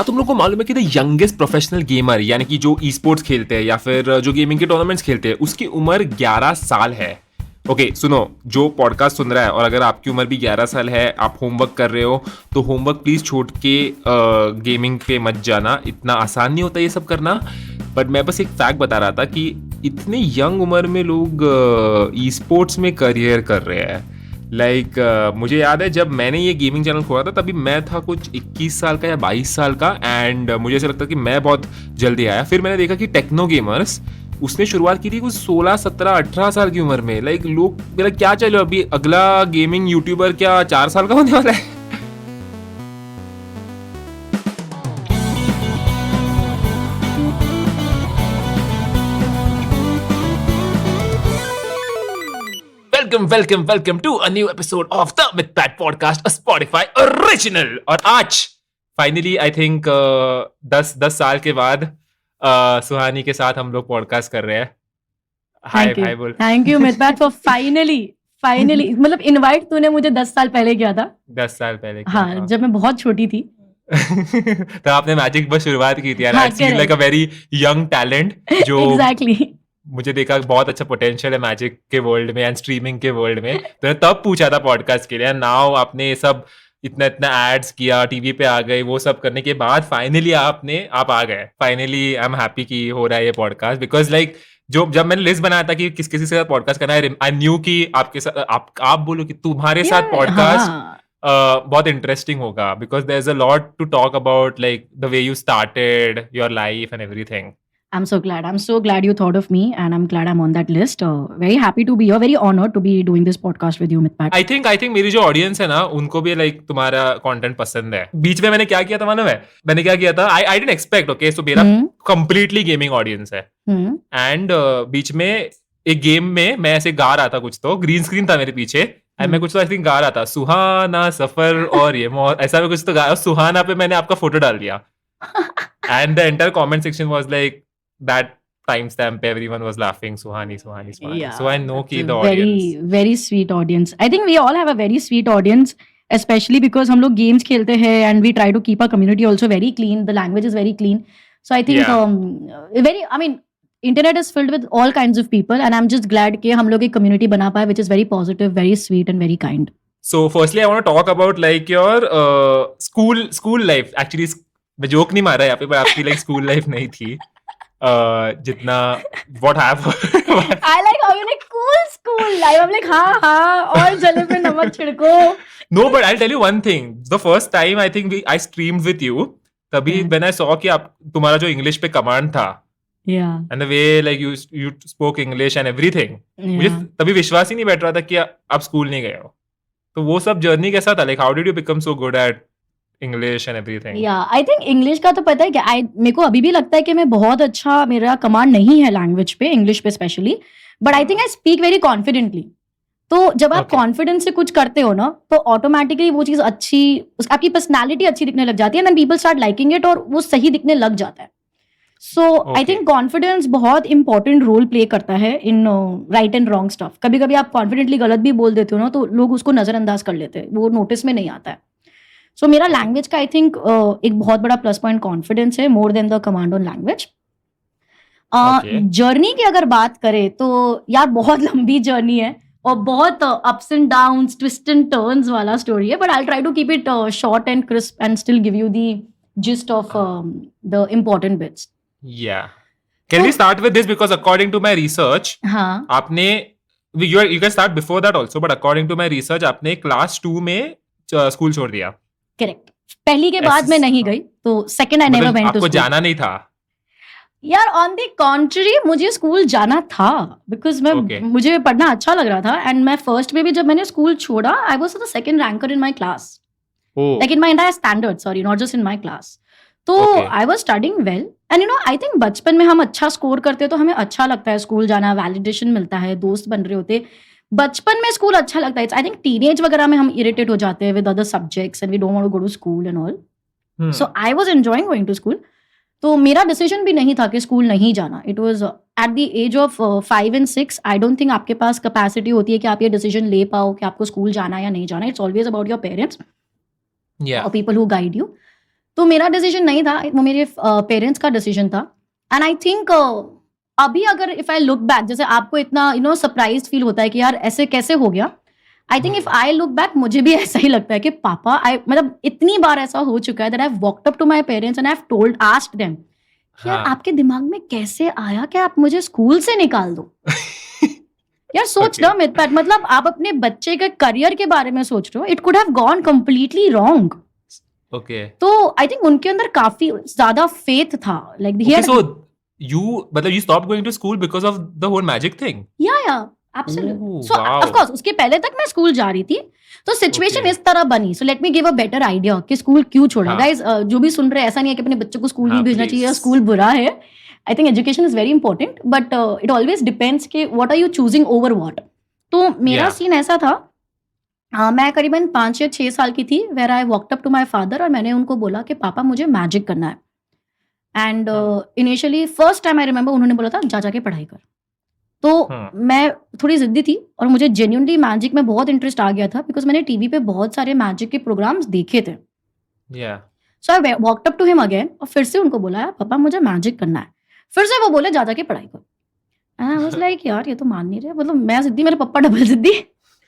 तुम लोग को मालूम है कि द यंगेस्ट प्रोफेशनल गेमर यानी कि जो ई स्पोर्ट्स खेलते हैं या फिर जो गेमिंग के टूर्नामेंट्स खेलते हैं उसकी उम्र 11 साल है। ओके सुनो, जो पॉडकास्ट सुन रहा है और अगर आपकी उम्र भी 11 साल है, आप होमवर्क कर रहे हो तो होमवर्क प्लीज़ छोड़ के गेमिंग पे मत जाना। इतना आसान नहीं होता ये सब करना। बट मैं बस एक फैक्ट बता रहा था कि इतने यंग उम्र में लोग ई स्पोर्ट्स में करियर कर रहे हैं। मुझे याद है जब मैंने ये गेमिंग चैनल खोला था तभी मैं था कुछ 21 साल का या 22 साल का, एंड मुझे ऐसा लगता कि मैं बहुत जल्दी आया। फिर मैंने देखा कि टेक्नो गेमर्स उसने शुरुआत की थी कुछ 16, 17, 18 साल की उम्र में। लोग मेरा क्या चलो अभी अगला गेमिंग यूट्यूबर क्या 4 साल का होने वाला है। Welcome to a new episode of the MythPat Podcast, a Spotify original। और आज फाइनली आई थिंक 10 साल के बाद सुहानी के साथ हम लोग पॉडकास्ट कर रहे हैं। हाय भाई बोल। Thank you MythPat for finally मतलब इनवाइट तूने मुझे 10 साल पहले किया था। 10 साल पहले हाँ, जब मैं बहुत छोटी थी। तो आपने मैजिक बस शुरुआत की थी यार। I feel like a very young talent जो एग्जैक्टली मुझे देखा बहुत अच्छा पोटेंशियल है मैजिक के वर्ल्ड में एंड स्ट्रीमिंग के वर्ल्ड में। तो तब पूछा था पॉडकास्ट के लिए। नाउ आपने ये सब इतना एड्स किया, टीवी पे आ गए, वो सब करने के बाद फाइनली आप आ गए। फाइनली आई एम हैप्पी कि हो रहा है ये पॉडकास्ट, बिकॉज जब मैंने लिस्ट बनाया था कि किसी के साथ पॉडकास्ट करना है, आई न्यू कि आपके साथ आप बोलो कि तुम्हारे साथ पॉडकास्ट बहुत इंटरेस्टिंग होगा, because there is a lot to talk about, like the way you started your life and everything. I'm so glad you thought of me, and I'm glad I'm on that list. Very happy to be here, very honored to be doing this podcast with you, MythPat. I think मेरी जो audience है ना उनको भी तुम्हारा content पसंद है। बीच में मैंने क्या किया था मालूम है? मैंने क्या किया था, I didn't expect. Okay so मेरा कंप्लीटली गेमिंग ऑडियंस है, एंड बीच में एक गेम में मैं ऐसे गा रहा था कुछ, तो ग्रीन स्क्रीन था मेरे पीछे एंड मैं कुछ तो आई थिंक गा रहा था, सुहाना सफर और ये मौत, ऐसा मैं कुछ तो गाया। सुहाना पे मैंने आपका फोटो डाल दिया and the entire comment section was like that timestamp everyone was laughing, Suhani. Yeah, so I know ki the audience very sweet audience. I think we all have a very sweet audience, especially because हम लोग games खेलते हैं and we try to keep our community also very clean. The language is very clean, so I think internet is filled with all kinds of people, and I'm just glad कि हम लोग एक community बना पाए which is very positive, very sweet and very kind. So firstly I want to talk about like your school life. Actually मैं joke नहीं मार रहा यहाँ पे, पर आपकी like school life नहीं थी जितना what happened। I like how you like school life. I'm like हाँ और जले पे नमक छिड़को। No, but I'll tell you one thing. The first time I think I streamed with you, तभी when I saw कि तुम्हारा जो English पे कमांड था, and the way like you spoke English and everything, मुझे तभी विश्वास ही नहीं बैठ रहा था कि आप स्कूल नहीं गए हो। तो वो सब जर्नी कैसा था? Like how did you become so good at English and everything? Yeah, I think English का तो पता है क्या, मेरे को अभी भी लगता है कि मैं बहुत अच्छा, मेरा कमांड नहीं है लैंग्वेज पे, इंग्लिश पे specially, but I think I speak very confidently. तो जब आप कॉन्फिडेंस से कुछ करते हो ना तो ऑटोमेटिकली वो चीज अच्छी, आपकी पर्सनैलिटी अच्छी दिखने लग जाती है, and people start liking it, और वो सही दिखने लग जाता है। सो आई थिंक कॉन्फिडेंस बहुत इंपॉर्टेंट रोल प्ले करता है in right and wrong stuff. कभी कभी आप कॉन्फिडेंटली गलत भी बोल देते हो ना तो लोग उसको नजरअंदाज कर लेते हैं, वो नोटिस में नहीं आता है। सो मेरा लैंग्वेज का आई थिंक एक बहुत बड़ा प्लस पॉइंट कॉन्फिडेंस है, more than the command on language. Journey की अगर बात करें तो यार बहुत लंबी जर्नी है और बहुत ups and downs, twist and turns वाला स्टोरी है, but I try to keep it short and crisp and still give you the gist of the important bits. Yeah, can we start with this, because according to my research, हाँ, आपने you can start before that also, but according to my research आपने class 2 में school छोड़ दिया। Correct, पहली के बाद मैं नहीं गई, तो second I never went to school. आपको जाना नहीं था यार? ऑन द कॉन्ट्री मुझे स्कूल जाना था, बिकॉज मुझे पढ़ना अच्छा लग रहा था, एंड मैं फर्स्ट में भी जब मैंने स्कूल छोड़ा I was the second ranker in my class, like in my entire standard, sorry not just in my class. तो I was studying well, and I think बचपन में हम अच्छा स्कोर करते हैं तो हमें अच्छा लगता है स्कूल जाना, वैलिडेशन मिलता है, दोस्त बन रहे होते, बचपन में स्कूल अच्छा लगता है। आई थिंक टीनेज वगैरह में हम इरिटेट हो जाते हैं with other subjects and we don't want to go to school and all. So I was enjoying going to school. तो मेरा डिसीजन भी नहीं था कि स्कूल नहीं जाना। It was at the age of 5 and 6। I don't think आपके पास कैपेसिटी होती है कि आप ये डिसीजन ले पाओ कि आपको स्कूल जाना या नहीं जाना। It's always about your parents और पीपल हु गाइड यू। तो मेरा डिसीजन नहीं था, वो मेरे पेरेंट्स का डिसीजन था. एंड आई थिंक अभी अगर इफ आई लुक बैक, जैसे आपको इतना सरप्राइज फील होता है कि यार ऐसे कैसे हो गया, I think if I look back मुझे भी ऐसा ही लगता है कि पापा, मतलब इतनी बार ऐसा हो चुका है that I have walked up to my parents and I have told, asked them कि यार आपके दिमाग में कैसे आया कि आप मुझे स्कूल से निकाल दो. यार सोच लो मितपैट, मतलब आप अपने बच्चे के करियर के बारे में सोच रहे हो, it could have gone completely wrong. Okay, तो आई थिंक उनके अंदर काफी ज्यादा फेथ था, like so you stopped going to school because of the whole magic thing? या absolutely. So wow. Of course उसके पहले तक मैं स्कूल जा रही थी, तो सिचुएशन Okay. इस तरह बनी. So let me give a better idea कि स्कूल क्यों छोड़ा. हाँ. गाइस जो भी सुन रहे हैं, ऐसा नहीं है कि अपने बच्चों को स्कूल हाँ, नहीं भेजना चाहिए या please. स्कूल बुरा है. I think education is very important, but it always depends कि what are you choosing over what. तो मेरा Yeah. सीन ऐसा था, मैं करीबन 5 या 6 साल की थी, where I walked up to my father और मैंने उनको बोला कि पापा मुझे मैजिक करना है. And initially first time I remember उन्होंने बोला था जा जाके पढ़ाई कर. तो मैं थोड़ी जिद्दी थी और मुझे जेन्युइनली मैजिक में बहुत इंटरेस्ट आ गया था, बिकॉज मैंने टीवी पे बहुत सारे मैजिक के प्रोग्राम्स देखे थे. So I walked up to him again और फिर से उनको बोला पापा मुझे मैजिक करना है. फिर से वो बोले जा जाके पढ़ाई कर. एंड आई वाज लाइक यार ये तो मान नहीं रहे, मतलब मैं जिद्दी, मेरे पापा डबल जिद्दी.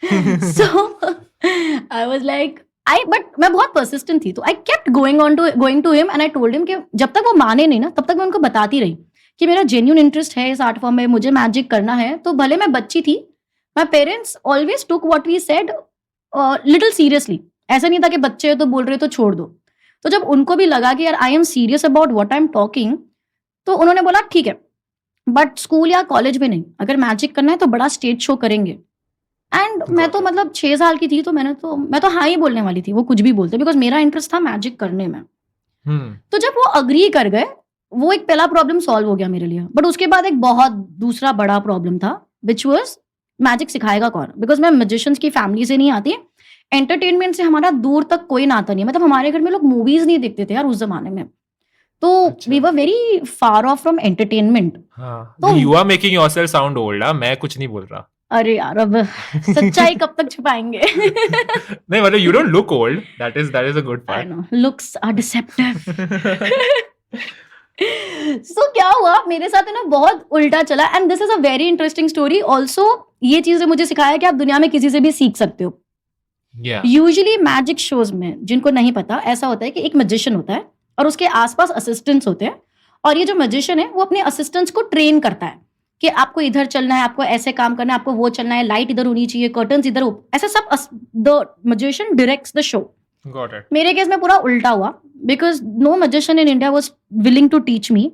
So I was like but मैं बहुत परसिस्टेंट थी, तो I kept going to him and I told him कि जब तक वो माने नहीं ना तब तक मैं उनको बताती रही कि मेरा जेन्युइन इंटरेस्ट है इस आर्ट फॉर्म में, मुझे मैजिक करना है. तो भले मैं बच्ची थी, my parents always took what we said little seriously. ऐसा नहीं था कि बच्चे तो बोल रहे तो छोड़ दो. तो जब उनको भी लगा कि यार I am serious about what I am talking, तो उन्होंने बोला ठीक है, बट स्कूल या कॉलेज में नहीं, अगर मैजिक करना है तो बड़ा स्टेज शो करेंगे. एंड मैं तो मतलब 6 साल की थी, तो मैं तो हाँ ही बोलने वाली थी, वो कुछ भी बोलते, बिकॉज मेरा इंटरेस्ट था मैजिक करने में. तो जब वो अग्री कर गए, वो एक पहला प्रॉब्लम सॉल्व हो गया मेरे लिए. बट उसके बाद एक बहुत दूसरा बड़ा प्रॉब्लम था, विच वॉज मैजिक सिखाएगा कौन, बिकॉज मैं मैजिशियंस की फैमिली से नहीं आती. एंटरटेनमेंट से हमारा दूर तक कोई नाता नहीं, मतलब हमारे घर में लोग मूवीज नहीं देखते थे यार उस जमाने में. तो we were very far off from entertainment. तो you are making yourself sound old. मैं कुछ नहीं बोल रहा. अरे यार अब सच्चाई कब तक छुपाएंगे. नहीं मतलब you don't look old, that is a good part. I know looks are deceptive. So क्या हुआ मेरे साथ है ना, बहुत उल्टा चला. And this is a very interesting story also. ये चीज ने मुझे सिखाया कि आप दुनिया में किसी से भी सीख सकते हो. यूजुअली मैजिक शोज में, जिनको नहीं पता, ऐसा होता है कि एक मैजिशियन होता है और उसके आसपास असिस्टेंट्स होते हैं, और ये जो मैजिशियन है वो अपने असिस्टेंट्स को ट्रेन करता है कि आपको इधर चलना है, आपको ऐसे काम करना है, आपको वो चलना है, लाइट इधर होनी चाहिए, कर्टन्स इधर हो, ऐसे सब. The magician directs the show. Got it. मेरे केस में पूरा उल्टा हुआ, because no magician in India was willing to teach me.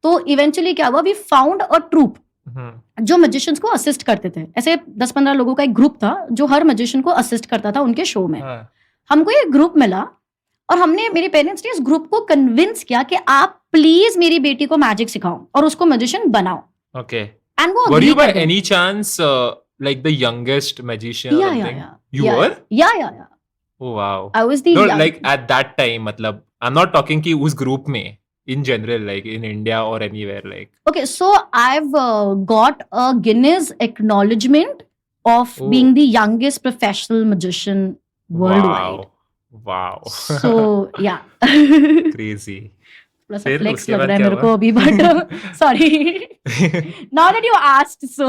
तो इवेंचुअली क्या हुआ, वी फाउंड अ ट्रूप जो मैजिशियंस को असिस्ट करते थे. ऐसे 10-15 लोगों का एक ग्रुप था जो हर मैजिशियन को असिस्ट करता था उनके शो में. हमको ये ग्रुप मिला और हमने, मेरे पेरेंट्स ने इस ग्रुप को कन्विंस किया कि आप प्लीज मेरी बेटी को मैजिक सिखाओ और उसको मैजिशियन बनाओ. Okay. And वो Were agree you by कर गए. any chance like the youngest magician or Yeah, something? yeah. You Yeah, were? Yeah. Oh wow. I was the No, young. like at that time, मतलब I'm not talking कि उस group में, in general, like in India or anywhere, like. Okay, so I've got a Guinness acknowledgement of Oh. being the youngest professional magician worldwide. Wow. So yeah. Crazy. थोड़ा सा फिर flex उसके लग बाद रहा है क्या मेरे को हुआ? अभी, but sorry. Now that you asked, so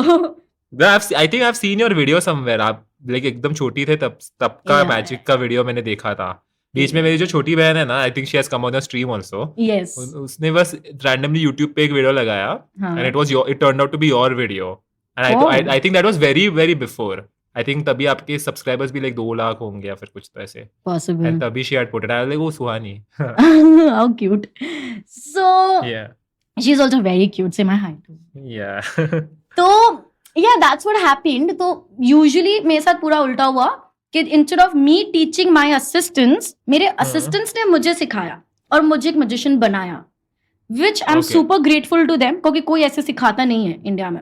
I think I've seen your video somewhere. आप like एकदम छोटी थे तब का Yeah. मैजिक का वीडियो मैंने देखा था. बीच में मेरी जो छोटी बहन है ना, I think she has come on the stream also. yes. उसने बस रैंडमली यूट्यूब पे एक वीडियो लगाया हाँ. and it turned out to be your video. And Oh. I think that was very very before. I think तभी आपके subscribers भी like 2 lakh होंगे या फिर कुछ तो ऐसे. Possible. And तभी she had put it. I was like, oh Suhani. How cute. So Yeah. she's also very cute. Say my hi too. Yeah. तो yeah, that's what happened. तो usually मेरे साथ पूरा उल्टा हुआ कि instead of me teaching my assistants, मेरे assistants ने मुझे सिखाया और मुझे एक magician बनाया, which I'm Okay. super grateful to them, क्योंकि कोई ऐसे सिखाता नहीं है इंडिया में.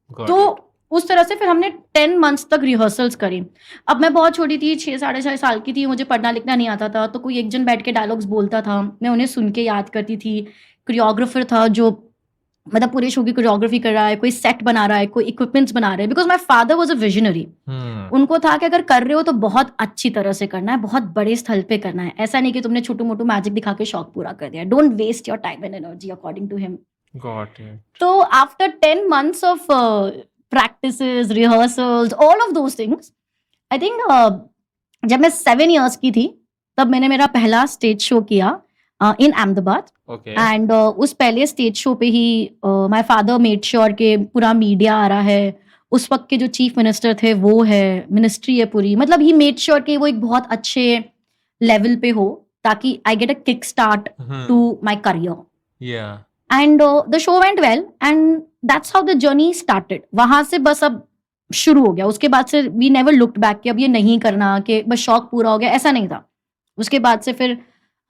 Got तो it. उस तरह से फिर हमने 10 months तक रिहर्सल्स करी. अब मैं बहुत छोटी थी, 6-6.5 साल की थी, मुझे पढ़ना लिखना नहीं आता था, तो कोई एक जन बैठ के डायलॉग्स बोलता था, मैं उन्हें सुन के याद करती थी. कोरियोग्राफर था जो मतलब पूरे शो की कोरियोग्राफी कर रहा है, कोई सेट बना रहा है, कोई इक्विपमेंट्स बना रहे हैं, because my father was a visionary. उनको था कि अगर कर रहे हो तो बहुत अच्छी तरह से करना है, बहुत बड़े स्थल पे करना है, ऐसा नहीं कि तुमने छोटू मोटू मैजिक दिखा के शौक पूरा कर दिया। Don't waste your time and energy, according to him. तो after 10 months of practices, rehearsals, all of those things, I think जब मैं 7 years की थी तब मैंने मेरा पहला स्टेज शो किया इन अहमदाबाद। एंड उस पहले स्टेज शो पे ही माय फादर मेड श्योर के पूरा मीडिया आ रहा है, उस वक्त के जो चीफ मिनिस्टर थे वो है, मिनिस्ट्री है पूरी, मतलब ही मेड श्योर कि वो एक बहुत अच्छे लेवल पे हो ताकि I get a kick start to my career. And the show went well and that's how the journey started. वहां से बस अब शुरू हो गया, उसके बाद से वी नेवर लुक्ड बैक कि अब ये नहीं करना, कि बस शौक पूरा हो गया, ऐसा नहीं था। उसके बाद से फिर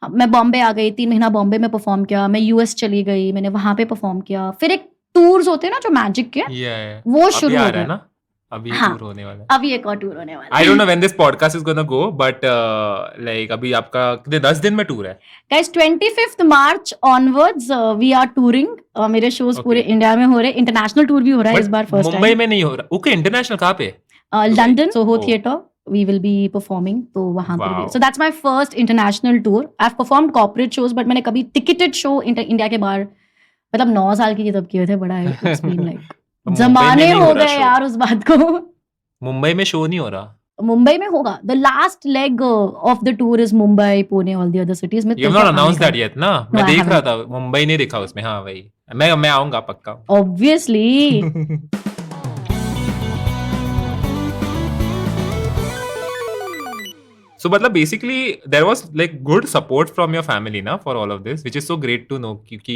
मैं बॉम्बे आ गई, 3 महीना बॉम्बे में परफॉर्म किया, मैं यूएस चली गई, मैंने वहां पे परफॉर्म किया, फिर एक टूर्स होते हैं ना जो मैजिक के, वो शुरू हो गए ना। अभी टूर होने वाला है, अभी एक और टूर होने वाला है। I don't know when this podcast is gonna go, but like अभी आपका कितने 10 दिन में टूर है? Guys, 25th March onwards we are touring. मेरे शोज पूरे इंडिया में हो रहे, इंटरनेशनल टूर भी हो रहा है इस बार फर्स्ट टाइम। मुंबई में नहीं हो रहा? ओके, इंटरनेशनल कहाँ पे? London Soho theatre we will be performing, तो वहां पर भी। So that's my first international tour. I've performed corporate shows, but मैंने कभी ticketed show इंडिया के बाहर, मतलब 9 साल की तब किए थे, बड़ा है, it's been like जमाने हो गए यार उस बात को। मुंबई में शो नहीं हो रहा? मुंबई में होगा। The last leg of the tour is Mumbai, Pune, all the other cities में। You have not announced that yet ना? मैं देख रहा था, मुंबई नहीं दिखा उसमें। हाँ भाई, मैं आऊंगा पक्का। Obviously। So मतलब basically there was like good support from your family ना for all of this, which is so great to know, क्योंकि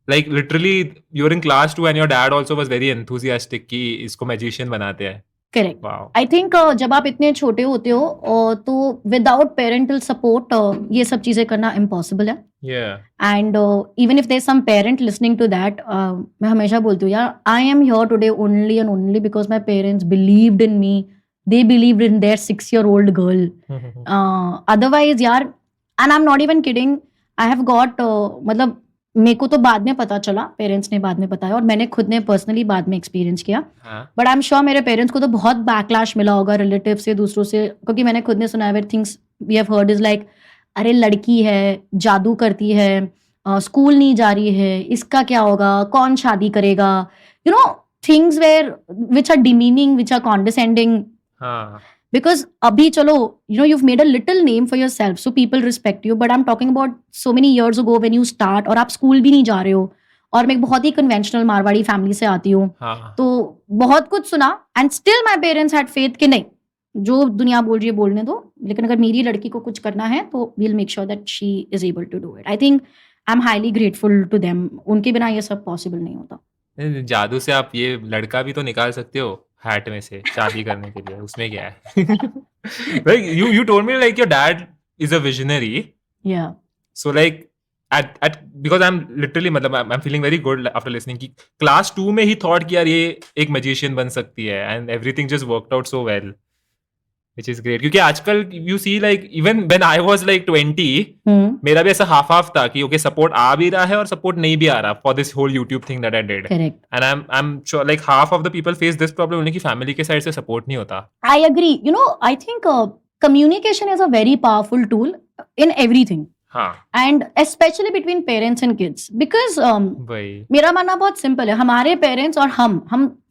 like literally you were in class 2 and your dad also was very enthusiastic कि इसको magician बनाते हैं। Correct. I think जब आप इतने छोटे होते हो तो विदाउट पेरेंटल सपोर्ट ये सब चीजें करना इम्पॉसिबल है। And even if there some parent listening to that, मैं हमेशा बोलती हूँ यार, I am here today only and only because my parents believed in me, they believed in their 6-year-old girl. Otherwise यार, and I'm not even kidding, I have got मतलब मेरे को तो बाद में पता चला, पेरेंट्स ने बाद में बताया और मैंने खुद ने पर्सनली बाद में एक्सपीरियंस किया, बट आई एम श्योर मेरे पेरेंट्स को तो बहुत बैकलैश मिला होगा रिलेटिव से, दूसरों से, क्योंकि मैंने खुद ने सुना है things we have heard is like, अरे लड़की है, जादू करती है, स्कूल नहीं जा रही है, इसका क्या होगा, कौन शादी करेगा, you know things where which are demeaning, which are condescending. Because abhi chalo, you know, you've made a little name for yourself, so people respect you, but I'm talking about so many years ago when you start, और आप school भी नहीं जा रहे हो, और मैं एक बहुत ही कन्वेंशनल मारवाड़ी फैमिली से आती हूँ, तो बहुत कुछ सुना, and still my parents had faith कि नहीं, जो दुनिया बोल रही है बोलने दो, लेकिन अगर मेरी लड़की को कुछ करना है तो we'll make sure that she is able to do it. I think I'm highly grateful to them. उनके बिना ये सब पॉसिबल नहीं होता। जादू से आप ये लड़का भी तो निकाल सकते हो हैट में से शादी करने के लिए, उसमें क्या है? Like you told me like your dad is a visionary. Yeah. So like at because I'm literally मतलब I'm feeling very good after listening कि class 2 में ही thought कि यार ये एक magician बन सकती है, and everything just worked out so well, which is great. क्योंकि आजकल you see like even when I was like 20, मेरा भी ऐसा half था कि okay support आ भी रहा है और support नहीं भी आ रहा for this whole YouTube thing that I did. Correct. And I'm sure like half of the people face this problem only कि family के side से support नहीं होता. I agree. You know, I think communication is a very powerful tool in everything. हाँ. And especially between parents and kids, because मेरा मानना बहुत simple है, हमारे पेरेंट्स और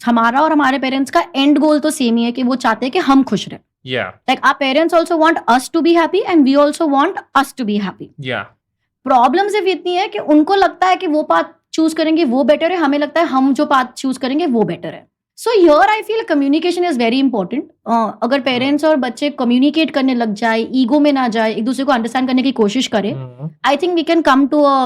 हमारा और हमारे पेरेंट्स का एंड गोल तो सेम ही है कि वो चाहते हैं कि हम खुश रहें। Yeah. Like our parents also want us to be happy and we also want us to be happy. Yeah. Problem सिर्फ इतनी है कि उनको लगता है कि वो पाथ चूज करेंगे वो बेटर है, हमें लगता है हम जो पाथ चूज करेंगे वो बेटर है। So here I feel communication is very important. अगर पेरेंट्स और बच्चे कम्युनिकेट करने लग जाए, ईगो में ना जाए, एक दूसरे को अंडरस्टैंड करने की कोशिश करें, I think we can come to a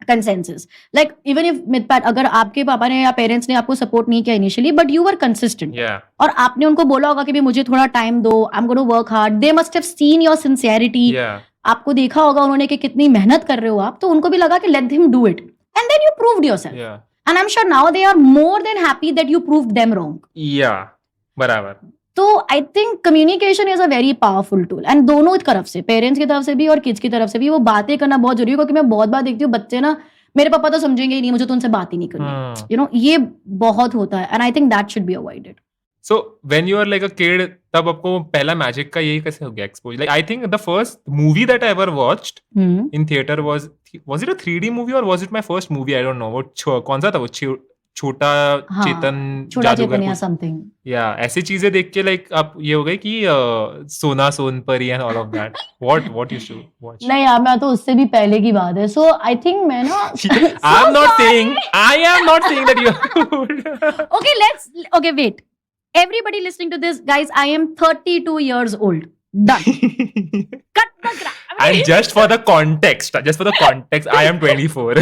consensus. Like even if मिथपैट, अगर आपके पापा ने या पेरेंट्स ने आपको सपोर्ट नहीं किया initially, but you were consistent, और आपने उनको बोला होगा कि भी मुझे थोड़ा टाइम दो, I am gonna work hard, they must have seen your sincerity, आपको देखा होगा उन्होंने कि कितनी मेहनत कर रहे हो आप, तो उनको भी लगा कि let him do it, and then you proved yourself, and I am sure now they are more than happy that you proved them wrong. बराबर। तो I think communication is a very powerful tool, and दोनों तरफ से, parents की तरफ से भी और किड्स की तरफ से भी, वो बातें करना बहुत जरूरी है, क्योंकि मैं बहुत बार देखती हूँ बच्चे ना, मेरे पापा तो समझेंगे ही नहीं, मुझे तो उनसे बात ही नहीं करनी, यू नो, ये बहुत होता है, and I think that should be avoided. So when you are like a kid, तब आपको पहला मैजिक का यही कैसे हो गया expose? Like I think the first movie that I ever watched in theater was it a 3D movie or was it my first movie? I don't know. वो कौन सा था वो छोटा चेतन छोटा जादूगर चेतन या कुछ, समथिंग. या ऐसी चीजें देख के लाइक आप ये हो गए कि सोना Sonpari and all of that. What you should watch? नहीं यार, मैं तो उससे भी पहले की बात है. सो आई थिंक मैं ना I am not saying that you are old. Okay, wait. Everybody listening to this, guys, I am 32 years old. Done. Cut the crap. And just for the context, I am 24.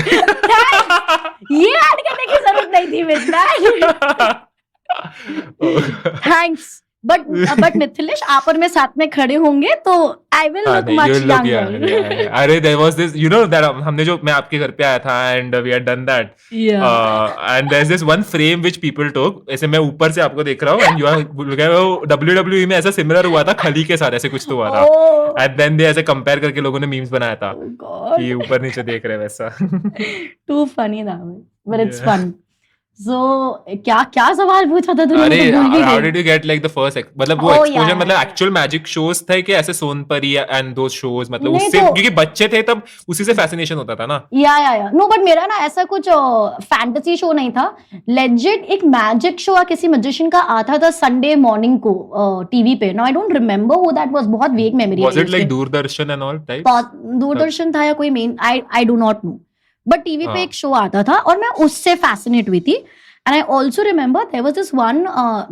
ये add करने की जरूरत नहीं थी मित्र. Thanks. But Mithilesh, आप और मैं साथ में खड़े होंगे तो I will look much younger. अरे there was this, you know that हमने जो मैं आपके घर पे आया था and we had done that. And there's this one frame which people took. ऐसे मैं ऊपर से आपको देख रहा हूँ and you are WWE में ऐसा सिमिलर हुआ था खली के साथ, ऐसे कुछ तो हुआ था. And then they ऐसे कंपेयर करके लोगों ने मीम्स बनाया था कि ऊपर नीचे देख रहे वैसा. Too funny that way, but it's fun. So क्या सवाल पूछा था तूने? अरे how did you get like the first मतलब वो exposure, मतलब actual magic shows थे कि ऐसे सोनपरी and those shows, मतलब उससे क्योंकि बच्चे थे तब उसी से fascination होता था ना. या नो, बट मेरा ना ऐसा कुछ फैंटेसी शो नहीं था. लेजिट एक मैजिक शो किसी मैजिशियन का आता था संडे मॉर्निंग को टीवी पे. Now I don't remember who that was, बहुत वेग मेमोरी है. Was it like Doordarshan and all type? Doordarshan था या कोई main, I do not know, but TV पे एक शो आता था और मैं उससे फैसिनेट हुई थी. And I also remember there was this one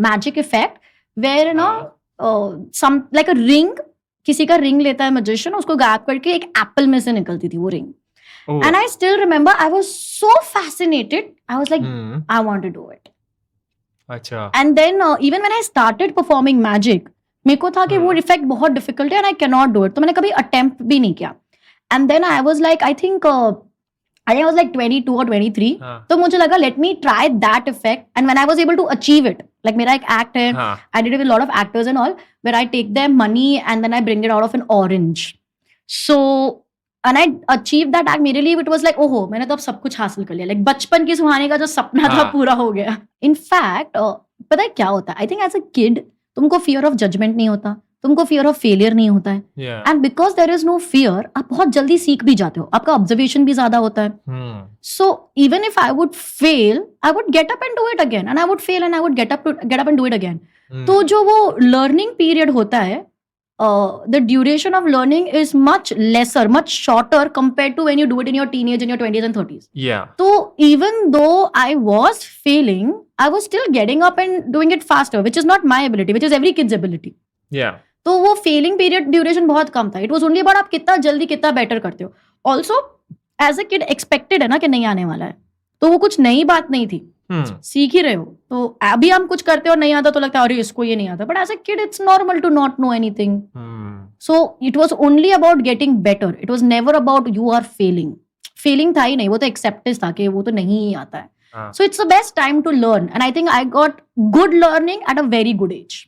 magic effect where ना सम लाइक अ रिंग, किसी का रिंग लेता है मैजिशियन, उसको गायब करके एक एप्पल में से निकलती थी वो ring. And I still remember I was so fascinated. I was like I want to do it. अच्छा. And then even when I started performing magic, मेरे को था कि वो इफेक्ट बहुत डिफिकल्ट है and I can not do it, तो मैंने कभी अटेम्प्ट भी नहीं किया. And then I was like, I think I was like 22 or 23. तो मुझे लगा let me try that effect, and when I was able to achieve it, like मेरा एक act है, I did it with a lot of actors and all, where I take their money and then I bring it out of an orange. So and I achieved that act. मेरे लिए it was like, ओहो, मैंने तो अब सब कुछ हासिल कर लिया, like बचपन की सुहानी का जो सपना था पूरा हो गया. In fact, पता है क्या होता है? I think as a kid तुमको fear of judgment नहीं होता, तुमको फियर ऑफ फेलियर नहीं होता है. And because there is no fear, आप बहुत जल्दी सीख भी जाते हो, आपका ऑब्जर्वेशन भी ज्यादा होता है. So even if I would fail, I would get up and do it again, and I would fail and I would get up and do it again. तो जो वो लर्निंग पीरियड होता है, the duration of learning is much lesser, much shorter compared to when you do it in your teenage, in your 20s and 30s. Yeah. So even though I was failing, I was still getting up and doing it faster, which is not my ability, which is every kid's ability. Yeah. तो वो Fehling period duration बहुत कम था. It was only about आप कितना जल्दी कितना better करते हो. Also as a kid expected है ना कि नहीं आने वाला है, तो वो कुछ नई बात नहीं थी. सीख ही रहे हो. तो अभी हम कुछ करते हो नहीं आता तो लगता है अरे इसको ये नहीं आता, but as a kid it's normal to not know anything. So it was only about getting better. It was never about you are failing. Failing था ही नहीं, वो तो एक्सेप्टेंस था कि वो तो नहीं आता है. So it's the best time to learn, and I think I got good learning at a very good age.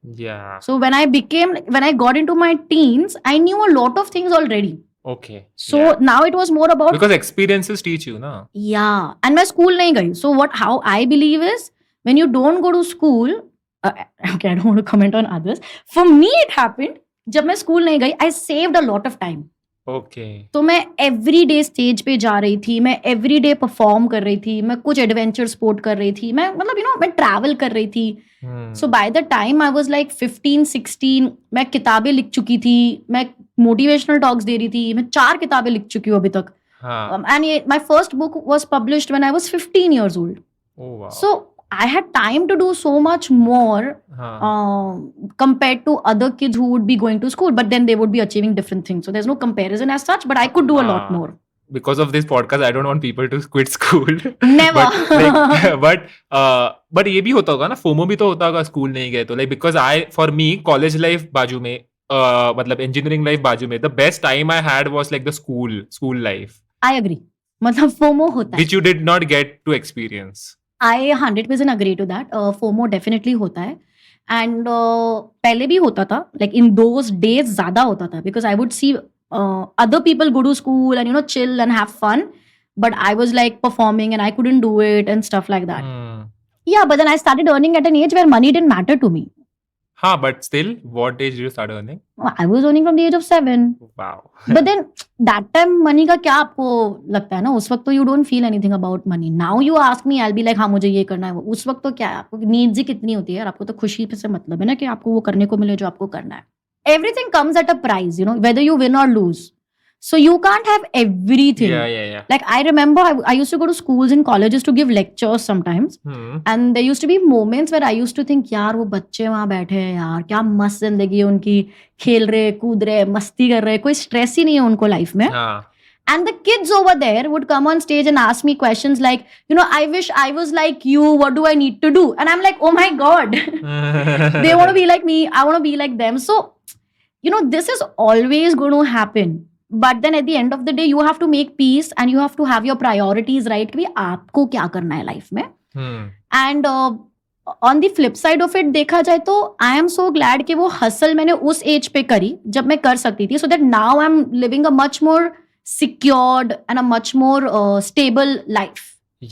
Yeah. So when I got into my teens, I knew a lot of things already. Okay. So now it was more about, because experiences teach you, na? Yeah, and मैं school नहीं गई. So how I believe is, when you don't go to school, okay, I don't want to comment on others. For me it happened, जब मैं school नहीं गई, I saved a lot of time. Okay. तो मैं every day stage पे जा रही थी, मैं एवरी डे परफॉर्म कर रही थी, मैं कुछ एडवेंचर स्पोर्ट कर रही थी, मैं मतलब मैं ट्रैवल कर रही थी. So by the time I was like 15-16, मैं किताबें लिख चुकी थी, मैं मोटिवेशनल टॉक्स दे रही थी, मैं 4 किताबें लिख चुकी हूँ अभी तक. And my first book was published when I was 15 years old. Oh wow. So I had time to do so much more compared to other kids who would be going to school, but then they would be achieving different things. So there's no comparison as such, but I could do a lot more. Because of this podcast, I don't want people to quit school. Never. but ये भी होता होगा ना, FOMO भी तो होता होगा school नहीं गए तो. Like because for me, college life बाजू में, मतलब engineering life बाजू में, the best time I had was like the school life. I agree. मतलब FOMO होता है. Which you did not get to experience. I 100% agree to that. FOMO definitely होता है. And पहले भी होता था, like in those days ज़्यादा होता था, because I would see other people go to school and chill and have fun, but I was like performing and I couldn't do it and stuff like that. Yeah, but then I started earning at an age where money didn't matter to me. हाँ, but still, what age did you start earning? I was earning from the age of 7. Wow. But then that time money का क्या आपको लगता है ना, उस वक्त तो you don't feel anything about money. Now you ask me, I'll be like हाँ मुझे ये करना है वो. उस वक्त तो क्या है, आपको नीड्स ही कितनी होती है यार, आपको तो खुशी से मतलब है ना कि आपको वो करने को मिले जो आपको करना है. Everything comes at a price, you know, whether you win or lose. So you can't have everything. Yeah. Like I remember I used to go to schools and colleges to give lectures sometimes. And there used to be moments where I used to think यार वो बच्चे वहाँ बैठे हैं यार, क्या मस्त जिंदगी है उनकी, खेल रहे कूद रहे मस्ती कर रहे, कोई स्ट्रेस ही नहीं है उनको लाइफ में. And the kids over there would come on stage and ask me questions like, you know, I wish I was like you, what do I need to do? And I'm like, oh my God. They want to be like me, I want to be like them. So, you know, this is always going to happen. But then at the end of the day, you have to make peace and you have to have your priorities right. कि आपको क्या करना है life में. And on the flip side of it देखा जाए तो I am so glad कि वो हसल मैंने उस एज पे करी जब मैं कर सकती थी. So that now I'm living a much more secured and a much more stable life.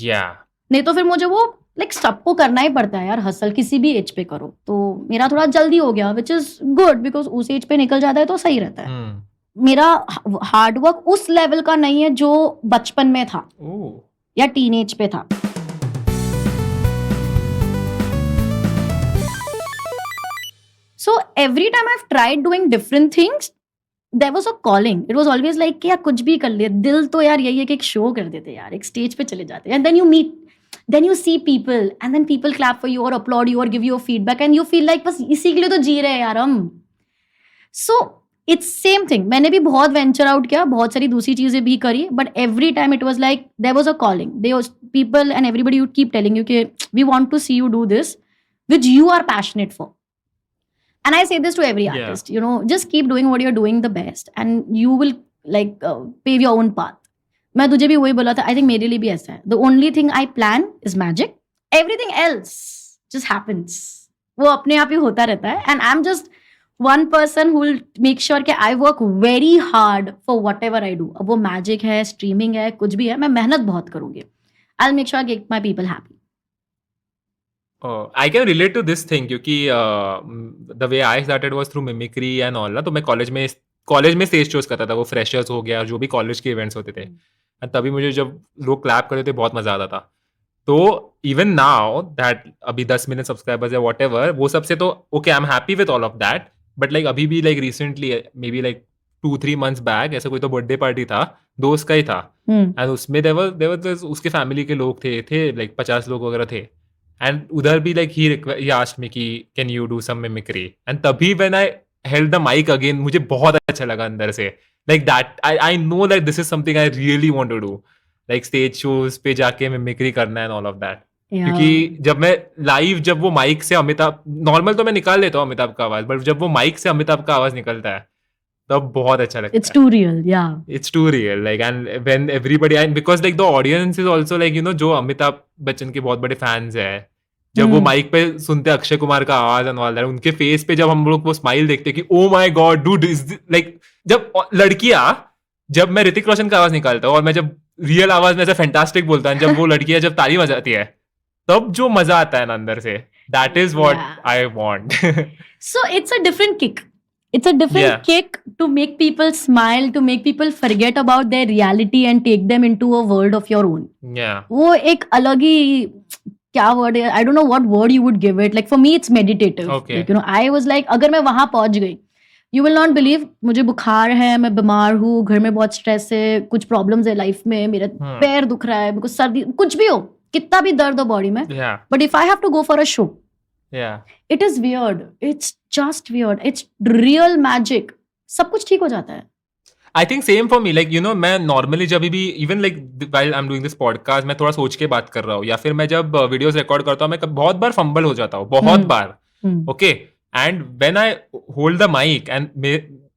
Yeah. नहीं तो फिर मुझे वो like सबको करना ही पड़ता है यार, हसल किसी भी एज पे करो. तो मेरा थोड़ा जल्दी हो गया, which is good because उस एज पे निकल जाता है तो सही रहता है. मेरा हार्डवर्क उस लेवल का नहीं है जो बचपन में था या टीनेज पे था. So every time I've tried doing different things, there was a calling. It was always like कि यार कुछ भी कर ले, दिल तो यार यही है कि एक शो कर देते यार, एक स्टेज पे चले जाते. And then you meet, then you see people and then people clap for you or applaud you or give you a feedback and you feel like बस इसी के लिए तो जी रहे हैं यार हम. So it's same thing. मैंने भी बहुत venture out किया, बहुत सारी दूसरी चीजें भी करी, but every time it was like there was a calling. There was people and everybody would keep telling you कि we want to see you do this which you are passionate for. And I say this to every artist, you know, just keep doing what you're doing the best and you will like pave your own path. मैं तुझे भी वही बोला था, I think मेरे लिए भी ऐसा है. The only thing I plan is magic. Everything else just happens. वो अपने आप ही होता रहता है. And I'm just one person who will make sure कि I work very hard for whatever I do. अब वो magic है, streaming है, कुछ भी है, मैं मेहनत बहुत करूँगी. I'll make sure I get my people happy. I can relate to this thing क्योंकि the way I started was through mimicry and all ना. तो मैं कॉलेज में स्टेज शोज करता था, वो फ्रेशर्स हो गया, जो भी कॉलेज के इवेंट्स होते थे. तभी मुझे जब लोग क्लैप करते थे बहुत मजा आता था. तो इवन नाउ दैट अभी 10 मिलियन सब्सक्राइबर्स है व्हाटएवर, वो सबसे तो okay, I am happy with all of that. But like अभी भी like recently may be like 2-3 months back ऐसा कोई तो बर्थडे पार्टी था, दोस्त का ही था. एंड उसमें देवर उसके फैमिली के लोग थे लाइक 50 लोग वगैरह थे. एंड उधर भी लाइक ही आस्क्ड मी कि can you do some mimicry. And तभी when I held the mic again मुझे बहुत अच्छा लगा अंदर से. Like that I know that this is something I really want to do. Like stage shows पे जाके मिमिक्री करना एंड ऑल ऑफ दैट. क्योंकि जब मैं लाइव, जब वो माइक से अमिताभ, नॉर्मल तो मैं निकाल लेता हूँ अमिताभ का आवाज, बट जब वो माइक से अमिताभ का आवाज निकलता है तब बहुत अच्छा लगता है. It's too real, yeah. It's too real, like, and when everybody, and because like the audience is also like, you know, जो अमिताभ बच्चन के बहुत बड़े फैंस हैं, जब वो माइक पे सुनते अक्षय कुमार का आवाज एंड ऑल दैट, उनके फेस पे जब हम लोग वो स्माइल देखते कि oh my God dude is like, जब लड़कियां, जब मैं ऋतिक रोशन का आवाज निकालता हूँ और मैं जब रियल आवाज में ऐसा फैंटास्टिक बोलता हूँ, जब वो लड़कियां जब ताली बजाती है तब जो मजा आता है ना अंदर से, that is what I want. So it's a different kick. It's a different kick to make people smile, to make people forget about their reality and take them into a world of your own. Yeah. वो एक अलग ही क्या word है, I don't know what word you would give it. Like for me it's meditative. Okay. Like, you know, I was like, अगर मैं वहां पहुंच गई, you will not believe, मुझे बुखार है, मैं बीमार हूँ, घर में बहुत स्ट्रेस है, कुछ प्रॉब्लम्स है लाइफ में, मेरा पैर दुख रहा है, मेरे को सर्दी, कुछ भी हो, कितना भी दर्द हो बॉडी में, but if I have to go for a show, it is weird, it's just weird, it's real magic, सब कुछ ठीक हो जाता है. I think same for me, like, you know, मैं normally जब भी even like while I'm doing this podcast मैं थोड़ा सोच के बात कर रहा हूँ, या फिर मैं जब वीडियोस रिकॉर्ड करता हूँ, मैं बहुत बार फंबल हो जाता हूँ, बहुत बार, okay, and when I hold the mic and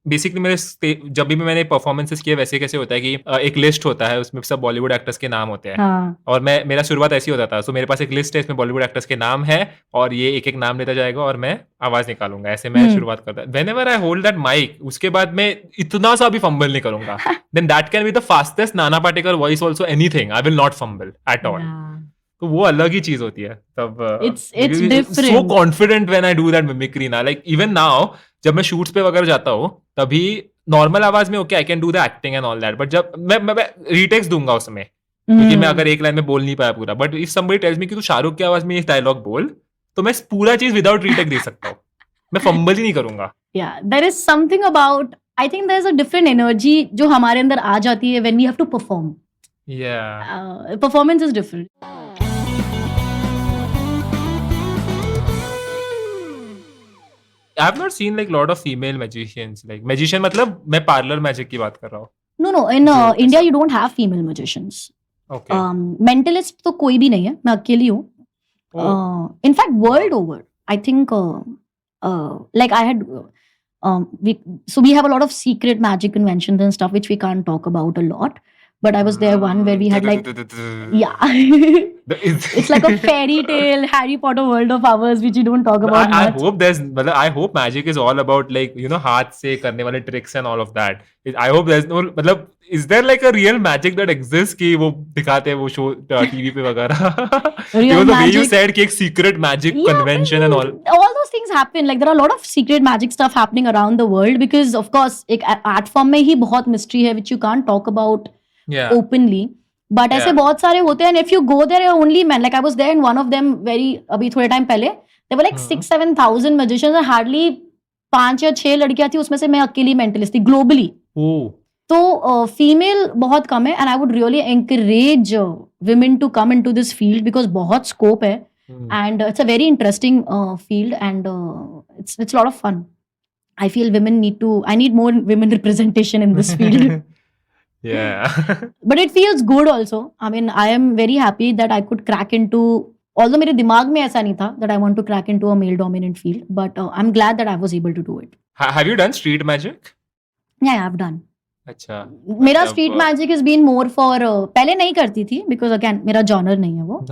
basically जब भी मैंने परफॉर्मेंसेस किए वैसे कैसे होता है कि एक लिस्ट होता है, उसमें सब बॉलीवुड एक्टर्स के नाम होते हैं। हाँ. और मेरा शुरुआत ऐसी होता था, सो मेरे पास एक लिस्ट है, इसमें बॉलीवुड एक्टर्स के नाम है और ये एक एक नाम लेता जाएगा और मैं आवाज निकालूंगा, ऐसे मैं शुरुआत करता। Whenever I hold that mic, उसके बाद मैं इतना सा भी फंबल नहीं करूंगा, then that can be the fastest Nana Patekar voice also, anything, I will not fumble at all. तो वो अलग ही चीज होती है तब। It's different. So confident when I do that mimicry ना, लाइक इवन नाउ जब मैं शूट्स पे वगैरह जाता हूँ तभी नॉर्मल आवाज में okay I can do the acting and all that, but जब मैं रीटेक्स दूंगा उसमें, क्योंकि मैं अगर एक लाइन में बोल नहीं पाया पूरा, but if somebody tells me कि तू शाहरुख की आवाज में ये डायलॉग बोल, तो मैं पूरा चीज विदाउट रीटेक दे सकता हूँ, मैं फंबल ही नहीं करूंगा। Yeah, there is something about, I think there is a different energy जो हमारे अंदर आ जाती है when we have to perform. Yeah. Performance is different. I have not seen like lot of female magicians, like magician मतलब मैं parlor magic की बात कर रहा हूँ। No, in India you don't have female magicians. Okay. Mentalist तो कोई भी नहीं है, मैं अकेली हूँ. In fact, world over, I think like I had we have a lot of secret magic conventions and stuff which we can't talk about a lot. But I was there one where we had like, yeah, it's like a fairy tale Harry Potter world of ours which you don't talk about much. I hope magic is all about like, you know, हाथ से करने वाले tricks and all of that. I hope there's no, मतलब is there like a real magic that exists कि वो दिखाते हैं वो show TV पे वगैरह? Because the way you said कि एक secret magic convention and all those things happen. Like there are a lot of secret magic stuff happening around the world because of course एक art form में ही बहुत mystery है which you can't talk about openly, but ऐसे बहुत सारे होते हैं, and if you go there you're only men. Like I was there in one of them अभी थोड़े टाइम पहले, there were like 6,000-7,000 magicians and hardly 5 या 6 लड़कियां थी, उसमें से मैं अकेली मेंटलिस्ट थी ग्लोबली। तो फीमेल बहुत कम है, and I would really encourage women to come into this field because बहुत स्कोप है, and it's a very interesting field, and it's a lot of fun. I feel I need more women representation in this field. Yeah. But it feels good also. I mean, I am very happy that I could crack into, although मेरे दिमाग में ऐसा नहीं था that I want to crack into a male dominant field, but I'm glad that I was able to do it. Have you done street magic? Yeah, I've done. अच्छा. मेरा street magic has been more for पहले नहीं करती थी because again मेरा genre नहीं है वो.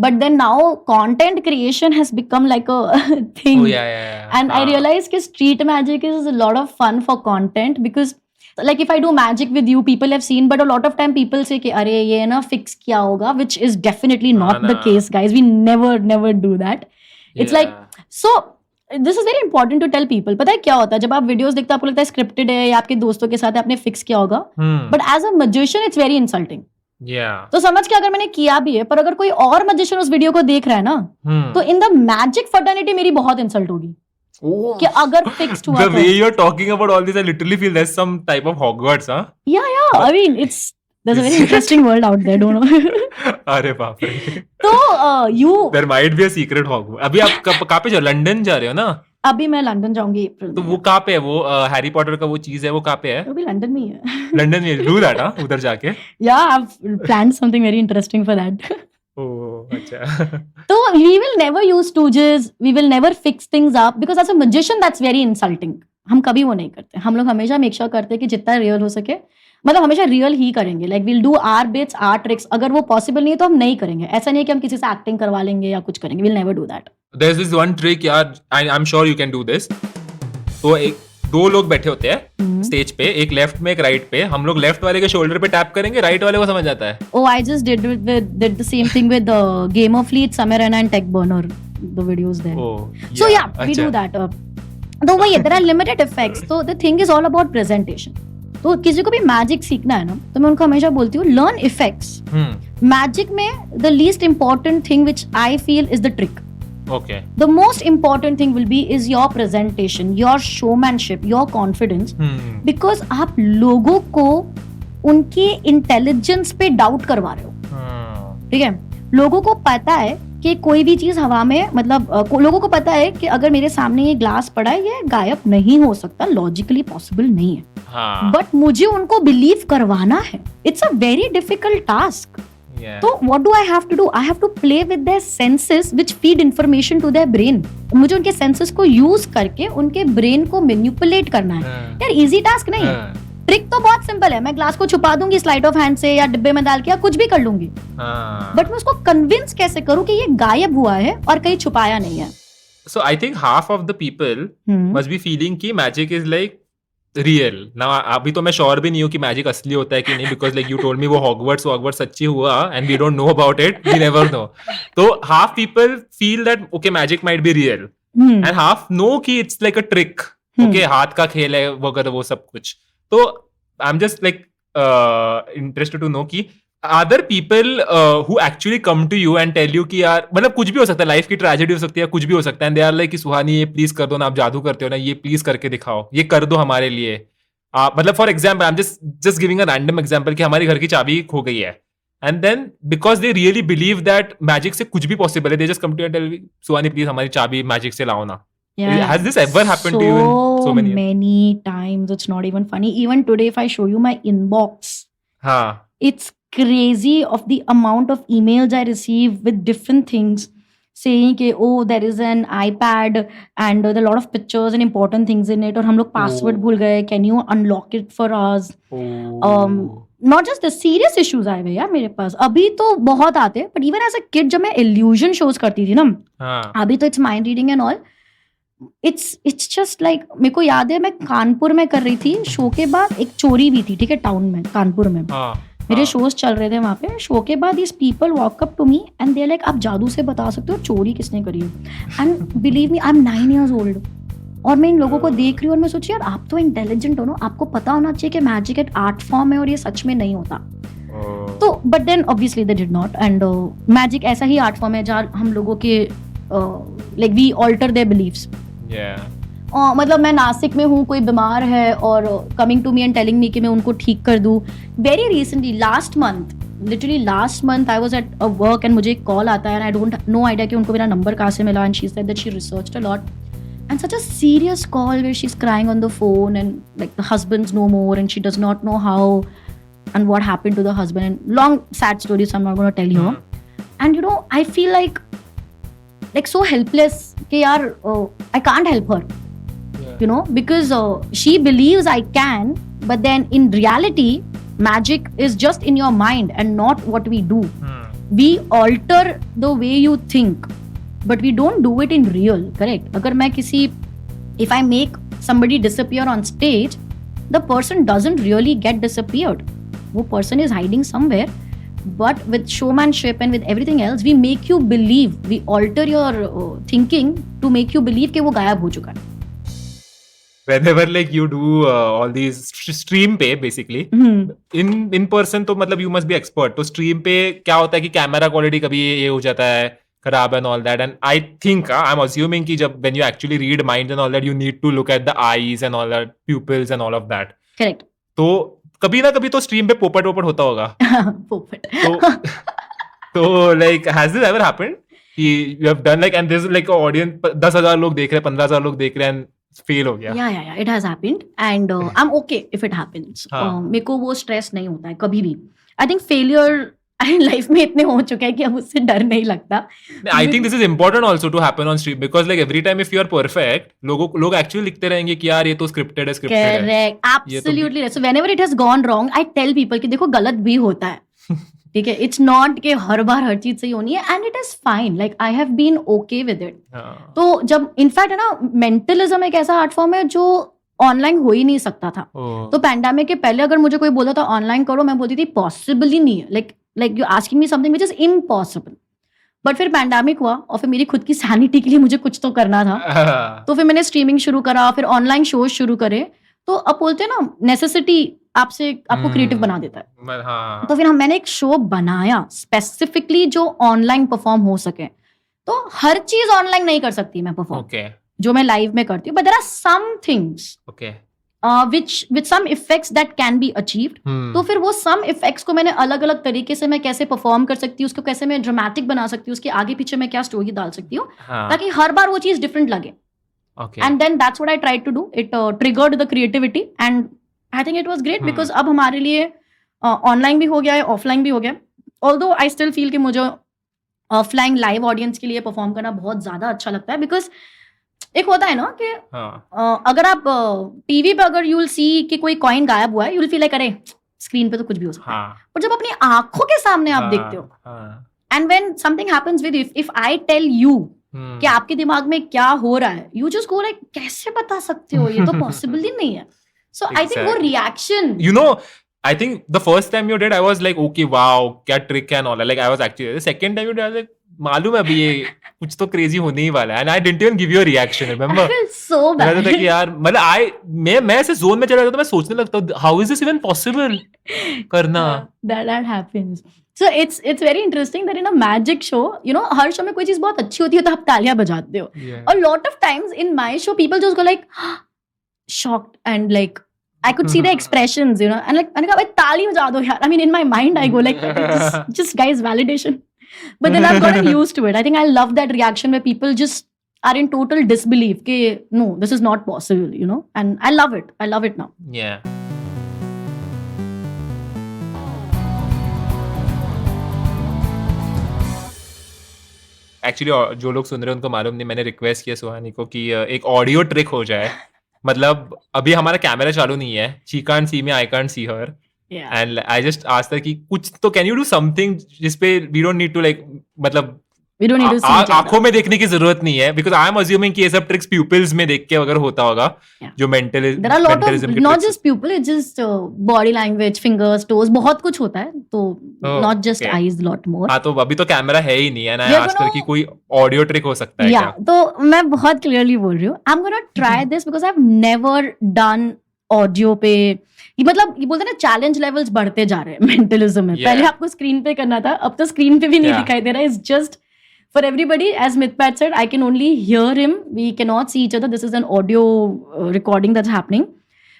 But then now content creation has become like a thing. Oh yeah. And I realized कि street magic is a lot of fun for content because like if I do magic with you, people have seen, but a lot of time people say कि अरे ये ना fix किया होगा, which is definitely not the case, guys. We never do that. It's like, so this is very important to tell people. पता है क्या होता है जब आप videos देखते हो आपको लगता है scripted है या आपके दोस्तों के साथ आपने fix किया होगा, but as a magician it's very insulting. तो समझ के अगर मैंने किया भी है, पर अगर कोई और magician उस वीडियो को देख रहा है ना, तो in the magic fraternity मेरी बहुत insult होगी। कि अगर fixed हुआ The way you're talking about all this, I literally feel there's some type of Hogwarts, huh? Yeah. I mean, there's a very interesting world out there, don't know. अरे बाप रे। तो There might be a secret Hogwarts. अभी आप कहाँ पे London जा रहे हो ना? अभी मैं लंदन जाऊंगी अप्रैल में। तो वो कहाँ पे है? वो हैरी पॉटर का वो चीज है, वो कहाँ पे है? वो भी लंदन में ही है। लंदन में do that, हाँ? उधर जाके? Yeah, I've planned something very interesting for that. अच्छा। तो we will never use stooges, we will never fix things up because as a magician that's very insulting. हम कभी वो नहीं करते, हम लोग हमेशा मेक श्योर करते हैं कि जितना रियल हो सके, मतलब हमेशा रियल ही करेंगे। Like will do our bits, our tricks, अगर वो पॉसिबल नहीं है तो हम नहीं करेंगे। ऐसा नहीं है कि हम किसी से एक्टिंग करवा लेंगे या कुछ करेंगे, will never do that. There is this one trick यार, I am sure you can do this. तो एक दो लोग बैठे होते हैं स्टेज पे, एक लेफ्ट में एक राइट पे, हम लोग लेफ्ट वाले के शोल्डर पे टैप करेंगे, राइट वाले को समझ आता है। Oh, I just did the same thing with game of lead, Samar Raina and Tech Burner, the videos there. So yeah, we do that. तो वही, there are limited effects. So the thing is all about presentation. तो किसी को भी magic सीखना है ना, तो मैं उनको हमेशा बोलती हूँ लर्न इफेक्ट्स। मैजिक में the least important thing which I feel is the trick. Okay. The most important thing will be is your presentation, your showmanship, your confidence. Because आप लोगों को उनकी इंटेलिजेंस पे डाउट करवा रहे हो। ठीक है, लोगों को पता है कि कोई भी चीज हवा में, मतलब लोगों को पता है कि अगर मेरे सामने ये ग्लास पड़ा है ये गायब नहीं हो सकता, लॉजिकली पॉसिबल नहीं है। बट मुझे उनको बिलीव करवाना है। It's a very difficult task. Yeah. तो what do I have to do? I have to play with their senses which feed information to their brain. मुझे उनके senses को use करके उनके brain को manipulate करना है. यार easy task नहीं है. ट्रिक तो बहुत सिंपल है, मैं ग्लास को छुपा दूंगी स्लाइड ऑफ हैंड से या डिब्बे में डाल के या कुछ भी कर लूंगी, बट मैं उसको कन्विंस कैसे करूं कि ये गायब हुआ है और कहीं छुपाया नहीं है. So I think half of the people must be feeling कि magic is like real. Now अभी तो मैं श्योर भी नहीं हूँ कि मैजिक असली होता है कि नहीं, because like you told me वो हॉगवर्ट्स सच्ची हुआ and we don't know about it, we never know. तो half people feel that okay magic might be real and half know कि it's like a trick. Okay, हाथ का खेल है वगैरह वो सब कुछ. तो I am just like interested to know कि other people who actually come to you and tell you कि यार मतलब कुछ भी हो सकता है, लाइफ की ट्रेजेडी हो सकती है, कुछ भी हो सकता है, एंड दे आर लाइक कि सुहानी ये प्लीज कर दो ना, आप जादू करते हो ना, ये प्लीज करके दिखाओ, ये कर दो हमारे लिए. मतलब for example I am just giving a random example कि हमारी घर की चाबी खो गई है, and then because they really believe that magic से कुछ भी पॉसिबल है, they just come to and tell Suhani please हमारी चाबी मैजिक से लाओ ना. Yeah. Has this ever happened to you in so many times? It's not even funny. Even today, if I show you my inbox, it's crazy of the amount of emails I receive with different things saying कि oh there is an iPad and there are a lot of pictures and important things in it और हम लोग password भूल गए, can you unlock it for us? Not just the serious issues आए हुए यार मेरे पास, अभी तो बहुत आते हैं, but even as a kid जब मैं illusion shows करती थी ना, अभी तो it's mind reading and all, it's just like मेरे को याद है मैं कानपुर में कर रही थी शो के बाद, एक चोरी भी थी, ठीक है, टाउन में कानपुर में मेरे शोज चल रहे थे वहां पे. शो के बाद these people walk up to me and they're like आप जादू से बता सकते हो चोरी किसने करी है, and believe me I'm 9 years old और मैं इन लोगों को देख रही हूँ और मैं सोची यार आप तो इंटेलिजेंट हो ना, आपको पता होना चाहिए कि मैजिक एक आर्ट फॉर्म है और ये सच में नहीं होता. तो but then obviously they did not, and magic ऐसा ही आर्ट फॉर्म है जहाँ हम लोगों के like we alter their beliefs. मतलब मैं नासिक में हूँ, कोई बीमार है और coming to me and telling me कि मैं उनको ठीक कर दूँ. Very recently last month I was at a work एंड मुझे एक कॉल आता है and I don't know idea कि उनको मेरा नंबर कहाँ से मिला, and she said that she researched a lot and such a serious call where she's crying on the phone and like the husband's no more and she does not know how and what happened to the husband, and long sad story so I'm not going to tell you. And you know I feel like so helpless कि यार I can't help her, you know, because she believes I can, but then in reality magic is just in your mind and not what we do. We alter the way you think but we don't do it in real, correct? अगर मैं किसी if I make somebody disappear on stage, the person doesn't really get disappeared. वो person is hiding somewhere, but with showmanship and with everything else we make you believe, we alter your thinking to make you believe कि वो गायब हो चुका है. Whenever like you do all these stream पे basically in person तो मतलब you must be expert. तो stream पे क्या होता है कि कैमरा क्वालिटी कभी ये हो जाता है खराब and all that, and I think I'm assuming कि जब when you actually read minds and all that you need to look at the eyes and all that, pupils and all of that. Correct. तो कभी ना कभी तो stream पे पोपट होता होगा. पोपट. तो like has this ever happened कि you have done like and there's like an audience 10,000 लोग देख रहे हैं, 15,000 लोग देख रहे हैं and fail हो गया. Yeah, it has happened and I'm okay if it happens. मेरे को वो स्ट्रेस नहीं होता है कभी भी. I think failure लाइफ में इतने हो चुके हैं कि अब उससे डर नहीं लगता. I think this is important also to happen on stream because like every time if you are perfect, लोग actually लिखते रहेंगे कि यार ये तो scripted है. Correct, absolutely. So whenever it has gone wrong, I tell people कि देखो गलत भी होता है. ठीक है, it's not कि हर बार हर चीज सही होनी है and it is fine. Like I have been okay with it. तो जब इनफैक्ट है ना मेंटलिज्म एक ऐसा आर्ट फॉर्म है जो ऑनलाइन हो ही नहीं सकता था. तो पैंडेमिक के पहले अगर मुझे कोई बोला था ऑनलाइन करो, मैं बोलती थी पॉसिबल ही नहीं है. like you asking me something which is impossible. But फिर पैंडेमिक हुआ और फिर मेरी खुद की सैनिटी के लिए मुझे कुछ तो करना था. तो फिर मैंने स्ट्रीमिंग शुरू करा, फिर ऑनलाइन शोज शुरू करे. तो अब बोलते हैं ना नेसेसिटी आपको क्रिएटिव बना देता है. तो फिर मैंने एक शो बनाया स्पेसिफिकली जो ऑनलाइन परफॉर्म हो सके. तो हर चीज ऑनलाइन नहीं कर सकती मैं परफॉर्म, जो मैं लाइव में करती हूँ, but there are some things with some effects that can be achieved. तो फिर वो some effects को मैंने अलग अलग तरीके से मैं कैसे परफॉर्म कर सकती हूँ, उसको कैसे मैं ड्रामेटिक बना सकती हूँ, उसके आगे पीछे मैं क्या स्टोरी डाल सकती हूँ ताकि हर बार वो चीज डिफरेंट लगे. And then that's what I tried to do. It triggered the creativity and I think it was great because अब हमारे लिए ऑनलाइन भी हो गया है, ऑफलाइन भी हो गया. ऑल्दो आई स्टिल फील कि मुझे ऑफलाइन लाइव ऑडियंस के लिए परफॉर्म करना बहुत ज्यादा अच्छा लगता है, बिकॉज एक होता है ना कि अगर आप टीवी पे अगर यू विल सी कि कोई कॉइन गायब हुआ है, यू विल फील लाइक अरे स्क्रीन पे तो कुछ भी हो सकता है, पर जब अपनी आंखों के सामने आप देखते हो, and when something happens with if I tell you कि आपके दिमाग में क्या हो रहा है, यू जस्ट गो लाइक कैसे बता सकते हो, ये तो पॉसिबल ही नहीं है. सो आई थिंक वो reaction, you know, I think the first time you did I was like okay wow क्या trick and all, like I was actually, the second time you did I was like मालूम है अभी ये कुछ तो crazy होने ही वाला है, and I didn't even give you a reaction, remember? I feel so bad. मैं कि यार मतलब मैं ऐसे जोन में चला जाता, मैं सोचने लगता हूँ how is this even possible करना. that happens. So it's very interesting that in a magic show, you know, her show में कोई चीज बहुत अच्छी होती है तो आप तालियां बजाते हो. A lot of times in my show people just go like shocked and like I could see the expressions, you know, and like मैंने कहा भाई ताली बजा दो यार. I mean in my mind I go like just guys validation, but then I've gotten used to it. I think I love that reaction where people just are in total disbelief कि no, this is not possible, you know, and I love it now. Yeah. Actually जो लोग सुन रहे हैं उनको मालूम नहीं, मैंने request किया सुहानी को कि एक ऑडियो ट्रिक हो जाए. मतलब अभी हमारा कैमरा चालू नहीं है, she can't see me, I can't see her, and I just asked कि कुछ तो कैन यू डू समथिंग जिसपे we don't need to like, मतलब We don't need to see each other. आंखों में देखने की जरूरत नहीं है, बिकॉज आई एम अज्यूमिंग कि ये सब ट्रिक्स प्यूपिल्स में देख के अगर होता होगा, जो mentalism, there are a lot of not just pupil, it's just body language, fingers, toes, बहुत कुछ होता है, तो not just eyes, lot more. हाँ, तो अभी तो कैमरा है ही नहीं है ना, आजकल की कोई ऑडियो ट्रिक हो सकता है क्या? तो मैं बहुत क्लियरली बोल रही हूँ, I'm gonna try this because I've never done audio पे. मतलब ये बोलते हैं ना, चैलेंज लेवल्स बढ़ते जा रहे हैं मेंटलिज्म में. पहले आपको स्क्रीन पे करना था, अब तो स्क्रीन पे भी नहीं दिखाई दे रहा है. It's just for everybody, as Mithpat said, I can only hear him. We cannot see each other. This is an audio recording that's happening.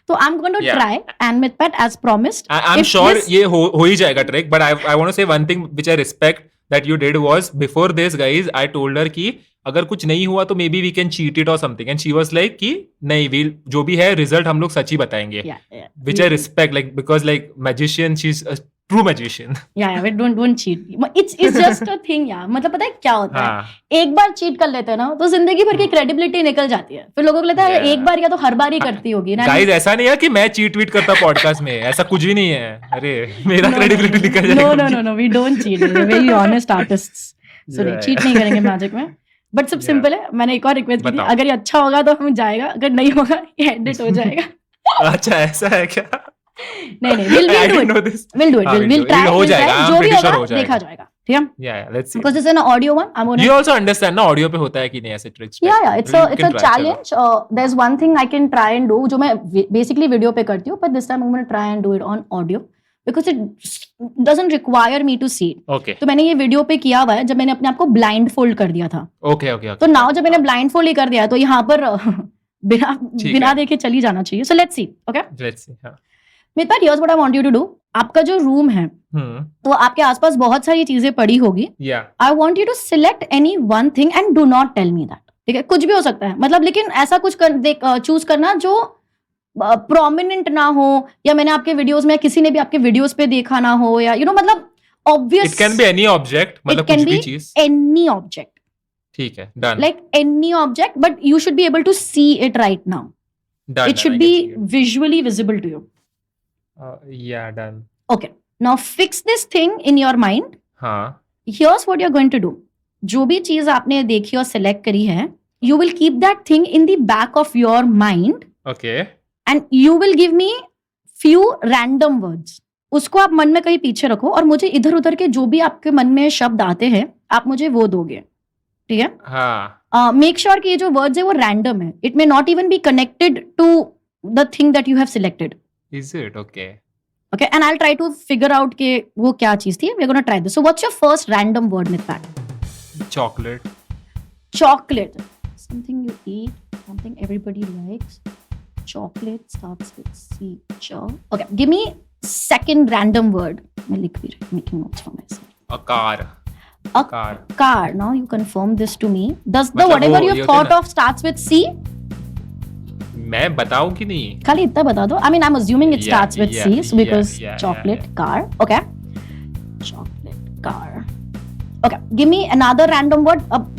So I'm going to try, and Mithpat, as promised, I'm sure ये हो ही जाएगा trick. But I want to say one thing which I respect that you did was, before this guys, I told her कि अगर कुछ नहीं हुआ तो maybe we can cheat it or something, and she was like कि नहीं, we'll जो भी है result हम लोग सच ही बताएंगे. Which I respect, like because like magician, she's a true magician. Yeah, we don't cheat. It's just a thing, यार. मतलब पता है क्या होता है, एक बार चीट कर लेते हैं ना तो जिंदगी भर की क्रेडिबिलिटी निकल जाती है. फिर लोगों को लगता है एक बार या तो हर बार ही करती होगी ना. गाइस ऐसा नहीं है कि मैं चीट वीट करता पॉडकास्ट में, ऐसा कुछ भी नहीं है. अरे मेरा क्रेडिबिलिटी निकल जाएगा. No, we don't cheat. We're very honest artists. So cheat नहीं करेंगे मैजिक में. बट सब सिंपल है. मैंने एक और रिक्वेस्ट की थी, अगर ये अच्छा होगा तो हम जाएगा, अगर नहीं होगा ये एडिट हो जाएगा. अच्छा ऐसा है क्या? नहीं, we'll do it. We'll try. हो जाएगा, जो भी होगा देखा जाएगा. ठीक है? Yeah, let's see. Because this is an audio one. You also understand ना ऑडियो पे होता है कि नहीं ऐसे tricks? Yeah, it's a challenge. There's one thing I can try and do, जो मैं basically वीडियो पे करती हूँ, but this time I'm going to try and do it on audio because it doesn't require me to see. Okay. तो मैंने ये video पे किया हुआ है जब मैंने अपने आप को ब्लाइंड फोल्ड कर दिया था. Okay. तो नाउ जब मैंने ब्लाइंड फोल्ड ही कर दिया तो यहाँ पर बिना देखे चली जाना चाहिए. So let's see. Okay? Let's see. हाँ. Mithpat, here's what I want you to do. आपका जो रूम है तो आपके आसपास बहुत सारी चीजें पड़ी होगी. I want you to select any one thing and do not tell me that. ठीक है, कुछ भी हो सकता है, मतलब लेकिन ऐसा कुछ चूज करना जो प्रोमिनेंट ना हो, या मैंने आपके वीडियोस में किसी ने भी आपके वीडियोस पे देखा ना हो, या यू नो मतलब obvious. It can be any object, मतलब कुछ भी चीज. Any object. ठीक है, done. Like any object, but you should be able to see it right now. It should be visually visible to you. Yeah, done. Okay. Now fix this thing in your mind. हाँ. Here's what you're going to do. जो भी चीज आपने देखी और select करी है, you will keep that thing in the back of your mind. Okay. And you will give me few random words. उसको आप मन में कहीं पीछे रखो और मुझे इधर उधर के जो भी आपके मन में शब्द आते हैं आप मुझे वो दोगे. ठीक है? हाँ. Make sure कि ये जो words है वो random है. It may not even be connected to the thing that you have selected. Is it? Okay. Okay, and I'll try to figure out कि वो क्या चीज थी. We're gonna try this. So what's your first random word, Mithpat? Chocolate. Chocolate. Something you eat, something everybody likes. Chocolate starts with C. Okay, give me second random word. मैं लिख भी रही, making notes for myself. A car. A car. Now you confirm this to me. Does the whatever you thought of starts with C? मैं बताऊं कि नहीं? खाली इतना बता दो. I mean, I'm assuming it starts with C, so because chocolate, car. Okay. Chocolate, Okay, give me another random word. अब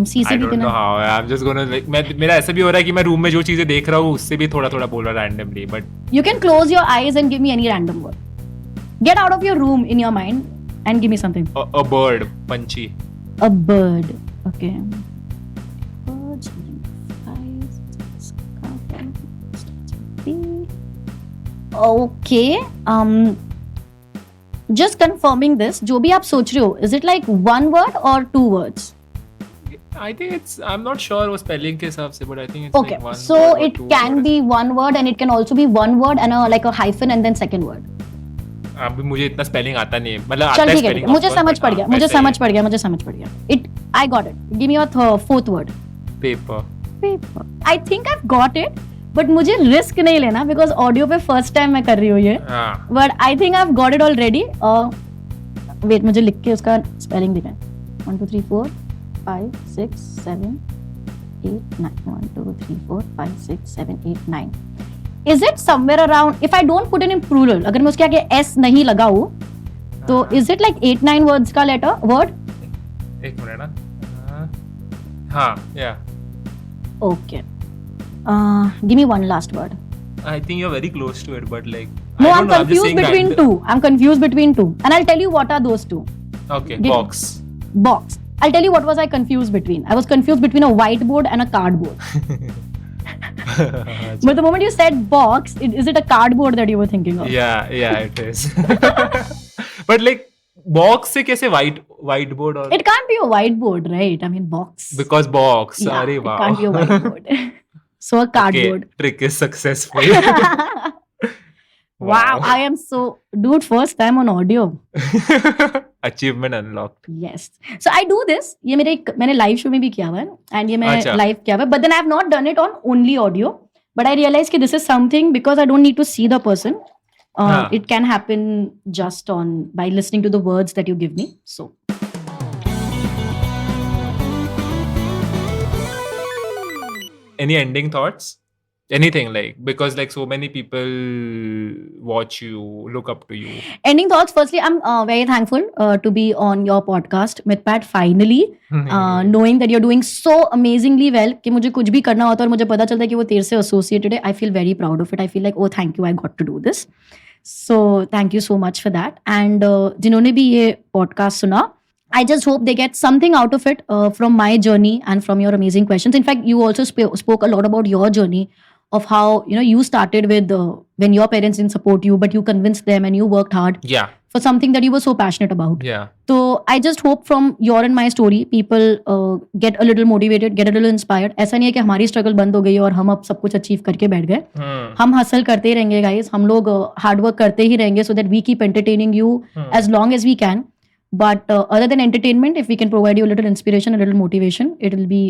C I से भी don't know how. I'm just gonna like मेरा ऐसा भी हो रहा है कि मैं रूम में जो चीजें देख रहा हूँ उससे भी थोड़ा बोल रहा randomly, but You can close your eyes and give me any random word. Get out of your room in your mind and give me something. a bird, panchi. A bird. Okay. Birds. Okay. Just confirming this. जो भी आप सोच रहे हो, is it like one word or two words? I think I'm not sure वो spelling के हिसाब से, but I think it's Okay. like one So word or it two can words. be one word and it can also be one word and like a hyphen and then second word. अभी मुझे इतना spelling आता नहीं है, मतलब आता चल है ठीक है, spelling, मुझे of course, समझ but पड़ हाँ, गया, मुझे वैसे ही समझ है. पड़ गया, मुझे समझ पड़ गया. I got it. Give me your fourth word. Paper. Paper. I think I've got it, but मुझे रिस्क नहीं लेना because ऑडियो पे फर्स्ट टाइम मैं कर रही हूँ ये. हाँ. But I think I've got it already. Wait, मुझे लिख के उसका स्पेलिंग दिखाएं. 1 2 3 4 5 6 7 8 9. 1 2 3 4 5 6 7 8 9. Is it somewhere around? If I don't put it in plural, अगर मैं उसके आगे s नहीं लगाऊँ, तो is it like 8-9 words का word? एक मिनट ना. हाँ, yeah. Okay. Give me one last word. I think you're very close to it, but like No, I I'm don't know, I'm just confused saying between random. two. I'm confused between two. And I'll tell you what are those two. Okay, Give- box. Box. I'll tell you what was I confused between. I was confused between a whiteboard and a cardboard. But the moment you said box, is it a cardboard that you were thinking of? Yeah, it is. But like box से कैसे whiteboard और It can't be a whiteboard, right? I mean, box. because box. Yeah, अरे it वाह. can't be a whiteboard. So a cardboard. Okay, trick is successful. Wow, I am so... Dude, first time on audio. Achievement unlocked. Yes. So I do this. ये मैंने live show में भी किया हुआ है and ये मैं अच्छा. live किया हुआ है. But then I have not done it on only audio. But I realized कि this is something because I don't need to see the person. हाँ. It can happen just by listening to the words that you give me. So Any ending thoughts? Anything like, because like so many people watch you, look up to you. ending thoughts. Firstly, I'm very thankful to be on your podcast, MythPat. Finally, knowing that you're doing so amazingly well कि मुझे कुछ भी करना होता है और मुझे पता चलता है कि वो तेरे से associated है. I feel very proud of it. I feel like, oh, thank you, I got to do this. So thank you so much for that. And जिन्होंने भी ये podcast सुना, I just hope they get something out of it from my journey and from your amazing questions. In fact, you also spoke a lot about your journey of how you started with when your parents didn't support you, but you convinced them and you worked hard Yeah, for something that you were so passionate about. yeah. So I just hope from your and my story, people get a little motivated, get a little inspired. ऐसा नहीं है कि हमारी struggle बंद हो गई और हम अब सब कुछ achieve करके बैठ गए. हम hustle करते ही रहेंगे guys. हम लोग hard work करते ही रहेंगे so that we keep entertaining you as long as we can. But other than entertainment, if we can provide you a little inspiration, a little motivation, it will be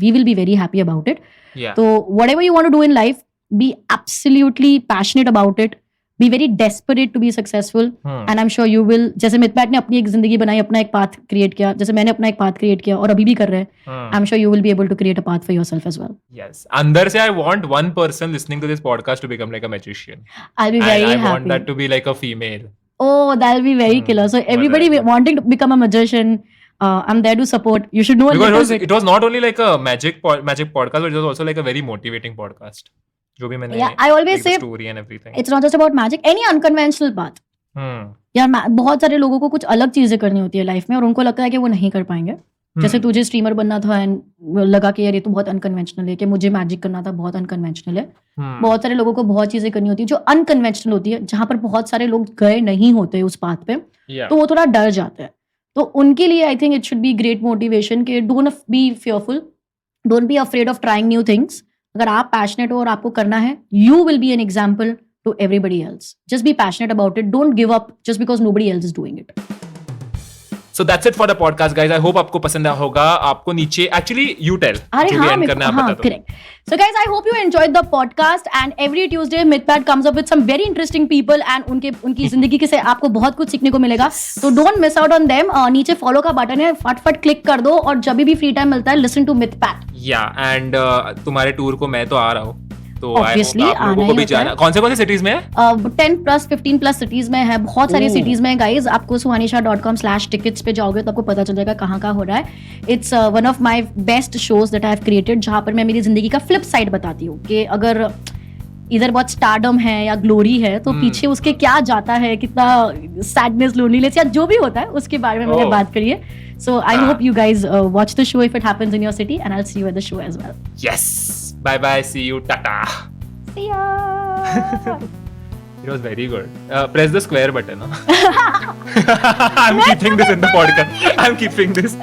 we will be very happy about it. Yeah. So whatever you want to do in life, be absolutely passionate about it. Be very desperate to be successful. And I'm sure you will. जैसे MythPat ने अपनी एक जिंदगी बनाई, अपना एक path create किया, जैसे मैंने अपना एक path create किया और अभी भी कर रहे हैं. I'm sure you will be able to create a path for yourself as well. Yes. अंदर से I want one person listening to this podcast to become like a magician. I'll be And very I happy. want that to be like a female. Oh, that'll be very killer. So everybody Whatever. wanting to become a magician, I'm there to support. You should know a Because little bit. it was not only like a magic podcast, but it was also like a very motivating podcast. जो भी मैंने Yeah, I always like the say story and everything. it's not just about magic. Any unconventional path. यार बहुत सारे लोगों को कुछ अलग चीजें करनी होती है लाइफ में और उनको लगता है कि वो नहीं कर पाएंगे. जैसे तुझे स्ट्रीमर बनना था एंड लगा कि यार ये तो बहुत अनकन्वेंशनल है, कि मुझे मैजिक करना था बहुत अनकन्वेंशनल है. बहुत सारे लोगों को बहुत चीजें करनी होती है जो अनकन्वेंशनल होती है, जहां पर बहुत सारे लोग गए नहीं होते उस पाथ पे, Yeah. तो वो थोड़ा डर जाते हैं. तो उनके लिए I think it should be great motivation कि don't be fearful, don't be afraid of trying new things. अगर आप पैशनेट हो और आपको करना है, you will be an example to everybody else. Just be passionate about it. Don't give up just because nobody else is doing it. So that's it for the podcast, guys. I hope आपको पसंद आया होगा. आपको नीचे actually you tell. अरे जो भी हाँ, end करना है आप हाँ, बता दो. correct. So guys, I hope you enjoyed the podcast and every Tuesday MythPat comes up with some very interesting people and उनकी जिंदगी के से आपको बहुत कुछ सीखने को मिलेगा. So don't miss out on them. नीचे follow का बटन है, फटाफट क्लिक कर दो और जब भी फ्री टाइम मिलता है listen to MythPat. Yeah, and तुम्हारे टूर को मैं तो आ रहा हूँ. तो I Obviously, hope आप लोगों आना को ही भी होता है। जाना। कौन से सिटीज में है? 10+15+ सिटीज में है, बहुत सारी ओह। सिटीज में गाइज। आपको suhanisha.com/tickets पे जाओगे तो आपको पता चल जाएगा कहाँ हो रहा है। It's one of my best shows that I have created, जहाँ पर मैं मेरी जिंदगी का फ्लिप साइड बताती हूँ कि अगर इधर बहुत स्टारडम है या ग्लोरी है तो पीछे उसके क्या जाता है, कितना सैडनेस, लोनलीनेस या जो भी होता है उसके बारे में मैंने बात करी है। So I hope you guys watch the show if it happens in your city and I will see you at the show as well. Yes. Bye bye. See you. Tata. See ya. It was very good. Press the square button. Huh? I'm keeping this in the podcast. I'm keeping this.